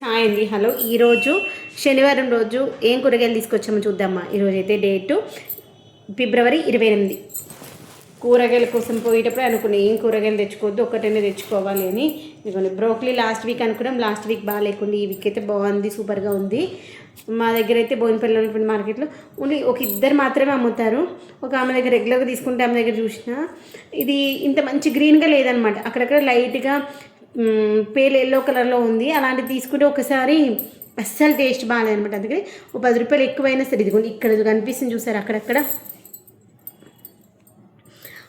Hi అండి, hello. ఈరోజు శనివారం రోజు ఏం కూరగాయలు తీసుకొచ్చామో చూద్దామా. ఈరోజు అయితే డేటు ఫిబ్రవరి 28. కూరగాయల కోసం పోయేటప్పుడు అనుకున్నా ఏం కూరగాయలు తెచ్చుకోవద్దు, ఒకటైనా తెచ్చుకోవాలి అని. ఇదిగోండి బ్రోకలీ లాస్ట్ వీక్ అనుకున్నాం, లాస్ట్ వీక్ బాగాలేకుండా ఈ వీక్ అయితే బాగుంది, సూపర్గా ఉంది. మా దగ్గర అయితే బోయినపల్లి ఉన్నటువంటి మార్కెట్లో ఓన్లీ ఒక ఇద్దరు మాత్రమే అమ్ముతారు. ఒక ఆమె దగ్గర రెగ్యులర్గా తీసుకుంటే ఆమె దగ్గర చూసిన ఇది ఇంత మంచి గ్రీన్గా లేదనమాట, అక్కడక్కడ లైట్గా పేల్ ఎల్లో కలర్లో ఉంది. అలాంటిది తీసుకుంటే ఒకసారి అస్సలు టేస్ట్ బాగాలేదనమాట. అందుకని ఒక 10 రూపాయలు ఎక్కువైనా సరే, ఇదిగోండి ఇక్కడ కనిపిస్తుంది చూసారు, అక్కడక్కడ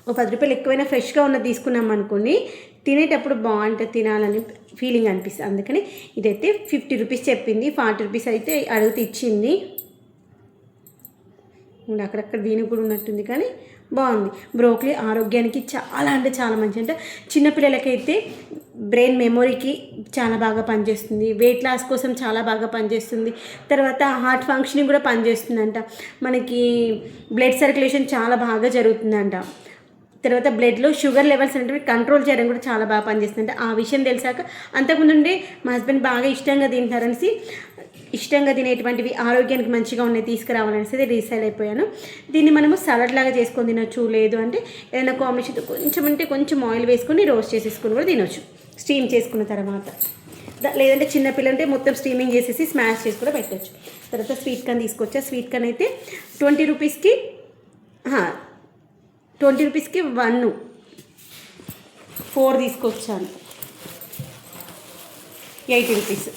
ఒక 10 రూపాయలు ఎక్కువైనా ఫ్రెష్గా ఉన్నది తీసుకున్నాం అనుకోండి, తినేటప్పుడు బాగుంటుంది, తినాలని ఫీలింగ్ అనిపిస్తుంది. అందుకని ఇదైతే 50 రూపీస్ చెప్పింది, 40 రూపీస్ అయితే అడిగితే ఇచ్చింది. అక్కడక్కడ దీనికి కూడా ఉన్నట్టుంది, కానీ బాగుంది. బ్రోకలీ ఆరోగ్యానికి చాలా అంటే చాలా మంచి. అంటే చిన్నపిల్లలకైతే బ్రెయిన్ మెమొరీకి చాలా బాగా పనిచేస్తుంది, వెయిట్ లాస్ కోసం చాలా బాగా పనిచేస్తుంది, తర్వాత హార్ట్ ఫంక్షనింగ్ కూడా పనిచేస్తుందంట, మనకి బ్లడ్ సర్క్యులేషన్ చాలా బాగా జరుగుతుందంట, తర్వాత బ్లడ్లో షుగర్ లెవెల్స్ అంటే కంట్రోల్ చేయడం కూడా చాలా బాగా పనిచేస్తుంది. ఆ విషయం తెలిసాక అంతకుముందు మా హస్బెండ్ బాగా ఇష్టంగా తింటారనేసి, ఇష్టంగా తినేటువంటివి ఆరోగ్యానికి మంచిగా ఉన్నాయి తీసుకురావాలనేసి రీసైడ్ అయిపోయాను. దీన్ని మనము సలాడ్ లాగా చేసుకొని తినొచ్చు, లేదు అంటే ఏదైనా కాంబినేషన్తో కొంచెం అంటే కొంచెం ఆయిల్ వేసుకొని రోస్ట్ చేసేసుకొని కూడా తినొచ్చు స్టీమ్ చేసుకున్న తర్వాత. లేదంటే చిన్నపిల్లలు అంటే మొత్తం స్టీమింగ్ చేసేసి స్మాష్ చేసి కూడా పెట్టచ్చు. తర్వాత స్వీట్ కార్న్ తీసుకొచ్చా. స్వీట్ కార్న్ అయితే 20 రూపీస్కి 20 రూపీస్కి 4 తీసుకొచ్చాను, 80 రూపీస్.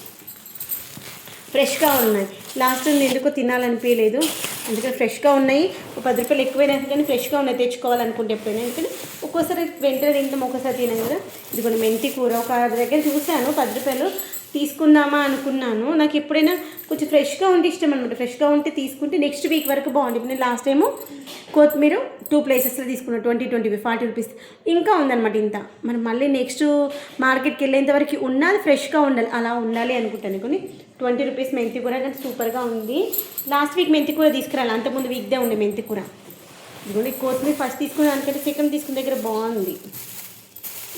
ఫ్రెష్గా ఉన్నాయి. లాస్ట్ టైం ఎందుకో తినాలనిపించలేదు, అందుకని ఫ్రెష్గా ఉన్నాయి. ఒక 10 రూపాయలు ఎక్కువైనా కానీ ఫ్రెష్గా ఉన్నాయి, తెచ్చుకోవాలనుకుంటే ఎప్పుడైనా. ఎందుకంటే ఒక్కోసారి వెంటనే తింటాం, ఒక్కోసారి తినాం కదా. ఇది కొన్ని మెంతి కూర ఒక దగ్గర చూశాను, 10 రూపాయలు తీసుకుందామా అనుకున్నాను. నాకు ఎప్పుడైనా కొంచెం ఫ్రెష్గా ఉంటే ఇష్టం అనమాట. ఫ్రెష్గా ఉంటే తీసుకుంటే నెక్స్ట్ వీక్ వరకు బాగుంది. ఇప్పుడు నేను లాస్ట్ టైము కొత్తిమీర 2 ప్లేసెస్లో తీసుకున్నాను, 20 40 రూపీస్ ఇంకా ఉందన్నమాట. ఇంత మనం మళ్ళీ నెక్స్ట్ మార్కెట్కి వెళ్ళేంత వరకు ఉన్నది ఫ్రెష్గా ఉండాలి, అలా ఉండాలి అనుకుంటాను. కొన్ని 20 రూపీస్ మెంతి కూర కానీ సూపర్గా ఉంది. లాస్ట్ వీక్ మెంతి కూర తీసుకురాలి, అంతకుముందు వీక్దే ఉండే మెంతి కూర. ఇదిగోండి కొత్తిమీర ఫస్ట్ తీసుకున్న దానికంటే సెకండ్ తీసుకున్న దగ్గర బాగుంది.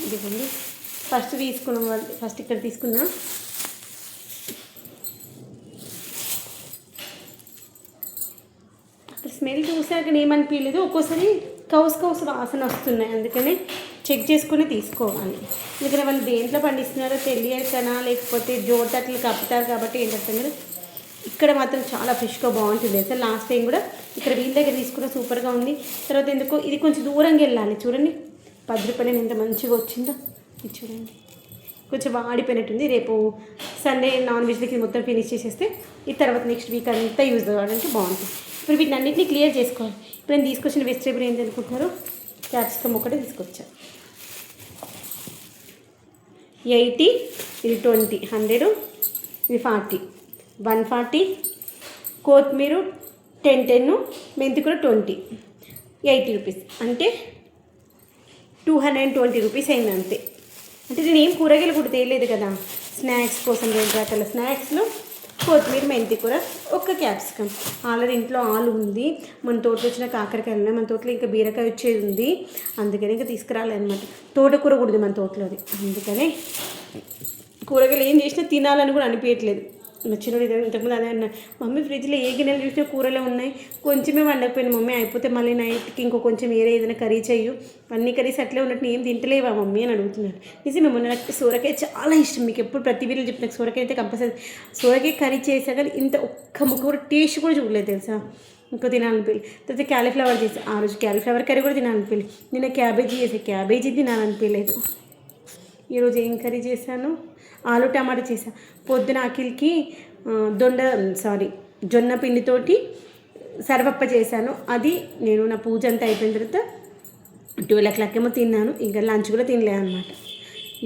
ఇదిగోండి ఫస్ట్ తీసుకున్నాం, ఫస్ట్ ఇక్కడ తీసుకున్నా. స్మెల్ చూసాక ఏమనిపించలేదు, ఒక్కోసారి కౌసు వాసన వస్తున్నాయి, అందుకని చెక్ చేసుకుని తీసుకోవాలి. ఎందుకంటే వాళ్ళు దేంట్లో పండిస్తున్నారో తెలియదు కదా, లేకపోతే జోటట్లు కప్పుతారు కాబట్టి ఏంటంటే ఇక్కడ మాత్రం చాలా ఫ్రెష్గా బాగుంటుంది. అసలు లాస్ట్ టైం కూడా ఇక్కడ వీళ్ళ దగ్గర తీసుకున్న సూపర్గా ఉంది. తర్వాత ఎందుకో ఇది కొంచెం దూరంగా వెళ్ళాలి. చూడండి 10 రూపాయలు ఎంత మంచిగా వచ్చిందో, ఇది చూడండి. కొంచెం వాడిపోయినట్టుంది. రేపు సండే నాన్ వెజ్కి మొత్తం ఫినిష్ చేసేస్తే ఈ తర్వాత నెక్స్ట్ వీక్ అంతా యూజ్ అవ్వడానికి బాగుంటుంది. ఇప్పుడు వీటిని అన్నింటినీ క్లియర్ చేసుకోవాలి. ఇప్పుడు నేను తీసుకొచ్చిన వెజిటేబుల్ ఏంటి అనుకుంటున్నారు, క్యాప్సికమ్ ఒకటే తీసుకొచ్చాను. 80, ఇది 20, 100, ఇది 40, 140. కొత్తిమీర 10, మెంతి కూడా 20, 80 రూపీస్, అంటే 220 రూపీస్ అయింది అంతే. అంటే నేను ఏం కూరగాయలు కూడా తేయలేదు కదా, స్నాక్స్ కోసం 2 రకాల స్నాక్స్లో కొత్తిమీర మెంతి కూర, ఒక్క క్యాప్సికమ్. ఆల్రెడీ ఇంట్లో ఆలు ఉంది, మన తోటలో వచ్చిన కాకరకాయలు ఉన్నాయి, మన తోటలో ఇంకా బీరకాయ వచ్చేది ఉంది, అందుకని ఇంకా తీసుకురాలన్నమాట. తోటకూర కూడా ఉంది మన తోటలోది, అందుకనే కూరగాయలు ఏం చేసినా తినాలని కూడా అనిపించట్లేదు. నచ్చిన ఇంతకుముందు అదే అన్నా, మమ్మీ ఫ్రిడ్జ్లో ఏ గిన్నెలు చూసినా కూరలే ఉన్నాయి, కొంచెమే వండకపోయినా మమ్మీ, అయిపోతే మళ్ళీ నైట్కి ఇంకో కొంచెం వేరే ఏదైనా కర్రీ చెయ్యు, అన్ని కర్రీస్ అట్లే ఉన్నట్టు ఏం తింటలేవా మమ్మీ అని అడుగుతున్నాను. నిజమే, మొన్న నాకు సొరకాయ చాలా ఇష్టం. మీకు ఎప్పుడు ప్రతి వీళ్ళు చెప్తాను సొరకాయ అయితే కంపల్సరీ. సొరకాయ కర్రీ చేసా కానీ ఇంత ఒక్క ముక్క కూడా టేస్ట్ కూడా చూడలేదు తెలుసా, ఇంకో తినాలనిపించి. తర్వాత క్యాలీఫ్లవర్ చేసి ఆ రోజు క్యాలీఫ్లవర్ కర్రీ కూడా తినాలనిపించలేదు. నిన్న క్యాబేజీ చేసి క్యాబేజీ తినాలనిపించలేదు. ఈరోజు ఏం కర్రీ చేశాను, ఆలు టమాటా చేశాను. పొద్దున అఖిల్కి జొన్న పిండితోటి సర్వప్ప చేశాను. అది నేను నా పూజ అంతా అయిపోయిన తర్వాత 12 o'clock ఏమో తిన్నాను, ఇంకా లంచ్ కూడా తినలేదు అనమాట.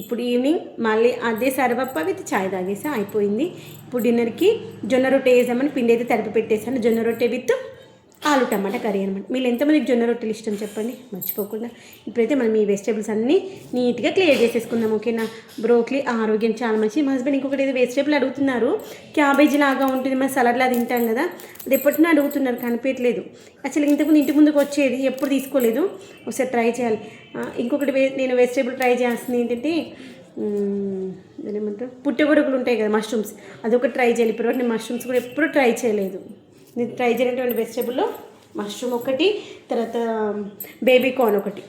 ఇప్పుడు ఈవినింగ్ మళ్ళీ అదే సర్వప్ప విత్ చాయ్ తాగేసా, అయిపోయింది. ఇప్పుడు డిన్నర్కి జొన్న రొట్టె వేసామని పిండి అయితే తడిపి పెట్టేశాను. జొన్న రొట్టె విత్ ఆలు టమాటా కర్రీ అనమాట. మీరు ఎంతమందికి జొన్న రొట్టెలు ఇష్టం చెప్పండి మర్చిపోకుండా. ఇప్పుడైతే మనం ఈ వెజిటేబుల్స్ అన్నీ నీట్గా క్లియర్ చేసేసుకుందాం, ఓకేనా. బ్రోకలీ ఆరోగ్యం చాలా మంచి. మా హస్బెండ్ ఇంకొకటి ఏదో వెజిటేబుల్ అడుగుతున్నారు, క్యాబేజీ లాగా ఉంటుంది, మనం సలాడ్లా తింటాం కదా, అది ఎప్పటినా అడుగుతున్నారు, కనిపించట్లేదు. యాక్చువల్గా ఇంతకుముందు ఇంటి ముందుకు వచ్చేది, ఎప్పుడు తీసుకోలేదు, ఒకసారి ట్రై చేయాలి. ఇంకొకటి నేను వెజిటేబుల్ ట్రై చేస్తుంది ఏంటంటే దాని ఏమంటారు పుట్టగొడుగులు ఉంటాయి కదా మష్రూమ్స్, అదొకటి ట్రై చేయాలి. ఇప్పటివరకు నేను మష్రూమ్స్ కూడా ఎప్పుడూ ట్రై చేయలేదు. నేను ట్రై చేయనటువంటి వెజిటేబుల్లో మష్రూమ్ ఒకటి, తర్వాత బేబీ కార్న్ ఒకటి,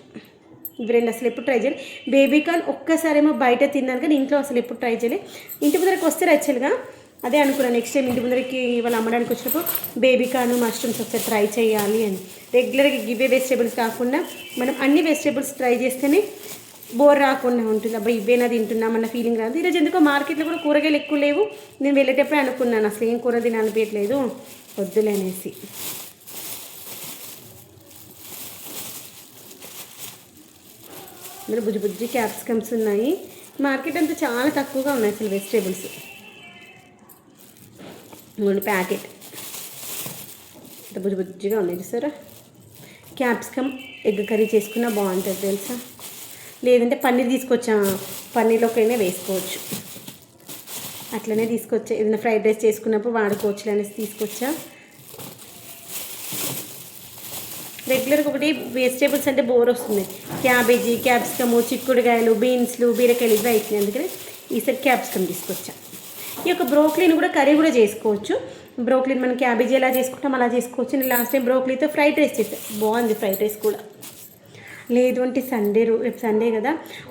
ఇవి రెండు అసలు ఎప్పుడు ట్రై చేయాలి. బేబీ కార్న్ ఒక్కసారేమో బయట తిన్నాను కానీ ఇంట్లో అసలు ఎప్పుడు ట్రై చేయలేదు. ఇంటి ముందరికి వస్తే యాక్చువల్గా అదే అనుకున్నాను, నెక్స్ట్ టైం ఇంటి ముందరికి వాళ్ళు అమ్మడానికి వచ్చినప్పుడు బేబీ కార్న్ మష్రూమ్స్ ఒకసారి ట్రై చేయాలి అని. రెగ్యులర్గా ఇవే వెజిటేబుల్స్ కాకుండా మనం అన్ని వెజిటేబుల్స్ ట్రై చేస్తేనే బోర్ రాకుండా ఉంటుంది. అబ్బాయి ఇవేనా తింటున్నామన్న ఫీలింగ్ రాదు. ఈరోజు ఎందుకో మార్కెట్లో కూడా కూరగాయలు ఎక్కువ లేవు. నేను వెళ్ళేటప్పుడే అనుకున్నాను అసలు ఏం కూర తినాలనిపించట్లేదు, వద్దులే అనేసి. ఇందులో బుజ్జి బుజ్జి క్యాప్సికమ్స్ ఉన్నాయి. మార్కెట్ అంతా చాలా తక్కువగా ఉన్నాయి అసలు వెజిటేబుల్స్. మూడు ప్యాకెట్ ఇంత బుజ్జి బుజ్జిగా ఉన్నాయి చూసారా. క్యాప్సికమ్ ఎగ్ కర్రీ చేసుకున్నా బాగుంటుంది తెలుసా. లేదంటే పన్నీర్ తీసుకొచ్చా, పన్నీర్లోకైనా వేసుకోవచ్చు. అట్లనే తీసుకొచ్చా, ఏదైనా ఫ్రైడ్ రైస్ చేసుకున్నప్పుడు వాడుకోవచ్చు అనేసి తీసుకొచ్చా. రెగ్యులర్గా ఒకటి వెజిటేబుల్స్ అంటే బోర్ వస్తుంది. క్యాబేజీ, క్యాప్సికము, చిక్కుడుకాయలు, బీన్స్లు, బీరకాయలు ఇవి అవుతున్నాయి. అందుకని ఈసారి క్యాప్సికమ్ తీసుకొచ్చా. ఈ యొక్క బ్రోక్లీని కూడా కర్రీ కూడా చేసుకోవచ్చు. బ్రోక్లీని మనం క్యాబేజీ ఎలా చేసుకుంటాం అలా చేసుకోవచ్చు. నేను లాస్ట్ టైం బ్రోక్లీతో ఫ్రైడ్ రైస్ చేస్తాను, బాగుంది ఫ్రైడ్ రైస్ కూడా. లేదు అంటే రేపు సండే కదా,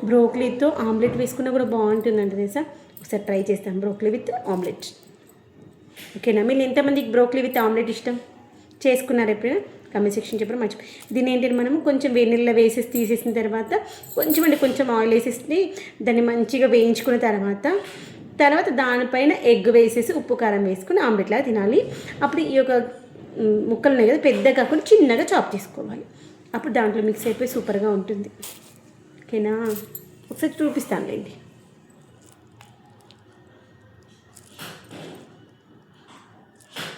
బ్రోక్లీతో ఆమ్లెట్ వేసుకున్నా కూడా బాగుంటుందంట తెలుసా. ఒకసారి ట్రై చేస్తాను బ్రోక్లీ విత్ ఆమ్లెట్. ఓకేనా. మీరు ఎంతమందికి బ్రోక్లీ విత్ ఆమ్లెట్ ఇష్టం చేసుకున్నారు ఎప్పుడైనా కమెంట్ సెక్షన్ చెప్పడం మర్చిపోయి. దీని ఏంటంటే మనం కొంచెం వేడి నీళ్ళలో వేసేసి తీసేసిన తర్వాత కొంచెం ఆయిల్ వేసేసి దాన్ని మంచిగా వేయించుకున్న తర్వాత దానిపైన ఎగ్ వేసేసి ఉప్పు కారం వేసుకుని ఆమ్లెట్లాగా తినాలి. అప్పుడు ఈ యొక్క ముక్కలు ఉన్నాయి కదా పెద్దగా కాకుండా చిన్నగా చాప్ చేసుకోవాలి. అప్పుడు దాంట్లో మిక్స్ అయిపోయి సూపర్గా ఉంటుంది. ఓకేనా. ఒకసారి చూపిస్తానులేండి.